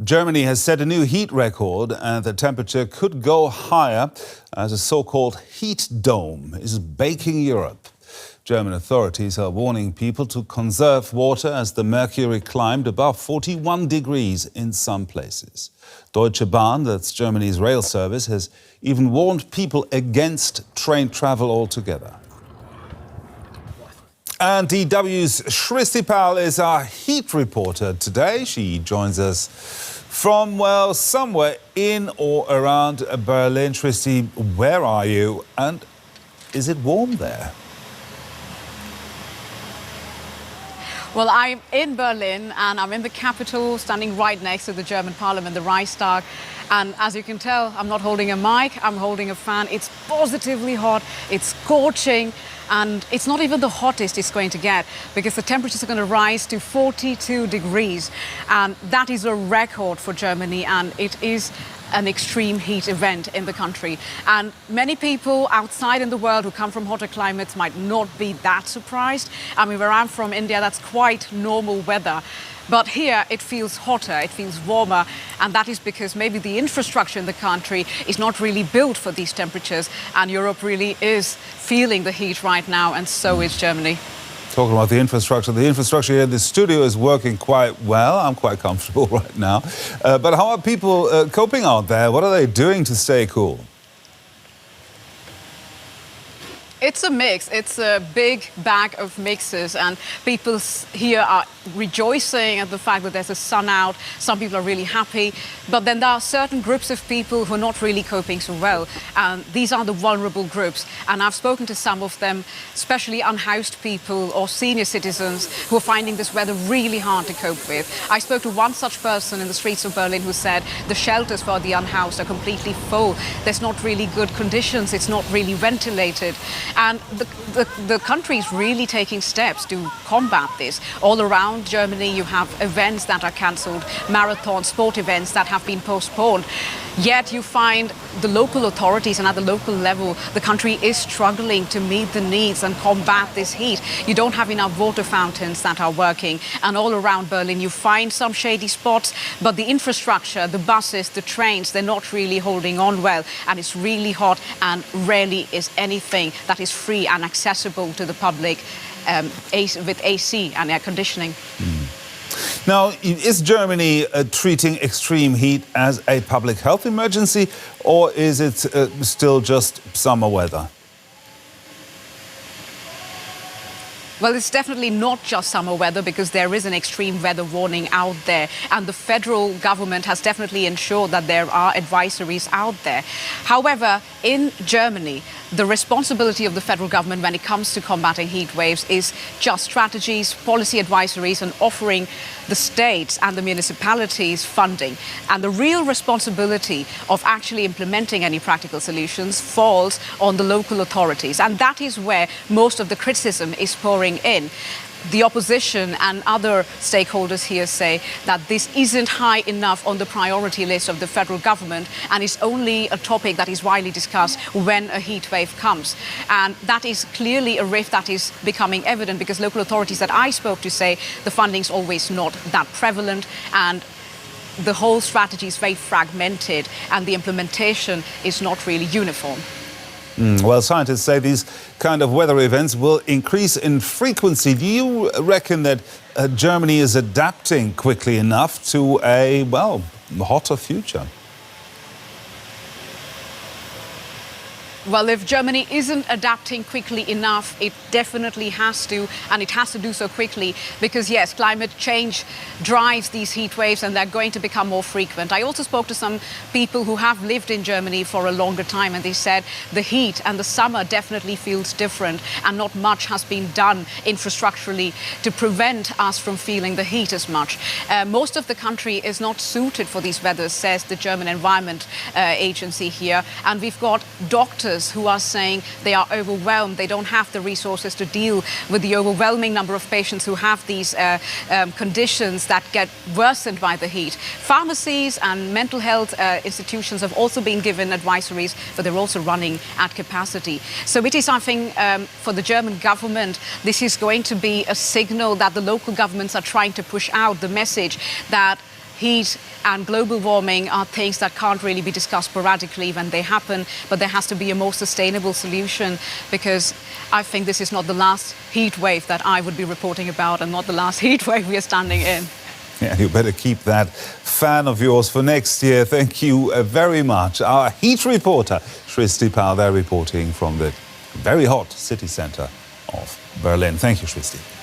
Germany has set a new heat record and the temperature could go higher as a so-called heat dome is baking Europe. German authorities are warning people to conserve water as the mercury climbed above 41 degrees in some places. Deutsche Bahn, that's Germany's rail service, has even warned people against train travel altogether. And DW's Shristi Pal is our heat reporter today. She joins us from, well, somewhere in or around Berlin. Shristi, where are you? And is it warm there? Well, I'm in Berlin and I'm in the capital, standing right next to the German parliament, the Reichstag. And as you can tell, I'm not holding a mic, I'm holding a fan. It's positively hot, it's scorching, and it's not even the hottest it's going to get because the temperatures are going to rise to 42 degrees. And that is a record for Germany, and it is an extreme heat event in the country. And many people outside in the world who come from hotter climates might not be that surprised. I mean, where I'm from, India, that's quite normal weather. But here it feels hotter, it feels warmer, and that is because maybe the infrastructure in the country is not really built for these temperatures, and Europe really is feeling the heat right now, and so is Germany. Talking about the infrastructure here in the studio is working quite well. I'm quite comfortable right now. But how are people coping out there? What are they doing to stay cool? It's a mix. It's a big bag of mixes, and people here are rejoicing at the fact that there's a sun out. Some people are really happy, but then there are certain groups of people who are not really coping so well, and these are the vulnerable groups. And I've spoken to some of them, especially unhoused people or senior citizens who are finding this weather really hard to cope with. I spoke to one such person in the streets of Berlin who said the shelters for the unhoused are completely full. There's not really good conditions. It's not really ventilated. And the country is really taking steps to combat this. All around Germany, you have events that are cancelled, marathon sport events that have been postponed. Yet you find the local authorities, and at the local level, the country is struggling to meet the needs and combat this heat. You don't have enough water fountains that are working. And all around Berlin, you find some shady spots, but the infrastructure, the buses, the trains, they're not really holding on well. And it's really hot, and rarely is anything that is free and accessible to the public with AC and air conditioning. Now, is Germany treating extreme heat as a public health emergency, or is it still just summer weather? Well, it's definitely not just summer weather because there is an extreme weather warning out there, and the federal government has definitely ensured that there are advisories out there. However, in Germany, the responsibility of the federal government when it comes to combating heat waves is just strategies, policy advisories, and offering the states and the municipalities funding. And the real responsibility of actually implementing any practical solutions falls on the local authorities. And that is where most of the criticism is pouring in. The opposition and other stakeholders here say that this isn't high enough on the priority list of the federal government, and it's only a topic that is widely discussed when a heat wave comes. And that is clearly a rift that is becoming evident because local authorities that I spoke to say the funding's always not that prevalent, and the whole strategy is very fragmented, and the implementation is not really uniform. Well, scientists say these kind of weather events will increase in frequency. Do you reckon that Germany is adapting quickly enough to a, well, hotter future? Well, if Germany isn't adapting quickly enough, it definitely has to, and it has to do so quickly because, yes, climate change drives these heat waves and they're going to become more frequent. I also spoke to some people who have lived in Germany for a longer time, and they said the heat and the summer definitely feels different, and not much has been done infrastructurally to prevent us from feeling the heat as much. Most of the country is not suited for these weathers, says the German Environment Agency here, and we've got doctors who are saying they are overwhelmed. They don't have the resources to deal with the overwhelming number of patients who have these conditions that get worsened by the heat. Pharmacies and mental health institutions have also been given advisories, but they're also running at capacity. So it is, I think, for the German government, this is going to be a signal that the local governments are trying to push out the message that heat and global warming are things that can't really be discussed sporadically when they happen, but there has to be a more sustainable solution, because I think this is not the last heat wave that I would be reporting about, and not the last heat wave we are standing in. Yeah, you better keep that fan of yours for next year. Thank you very much. Our heat reporter, Shristi Pal, there reporting from the very hot city centre of Berlin. Thank you, Shristi.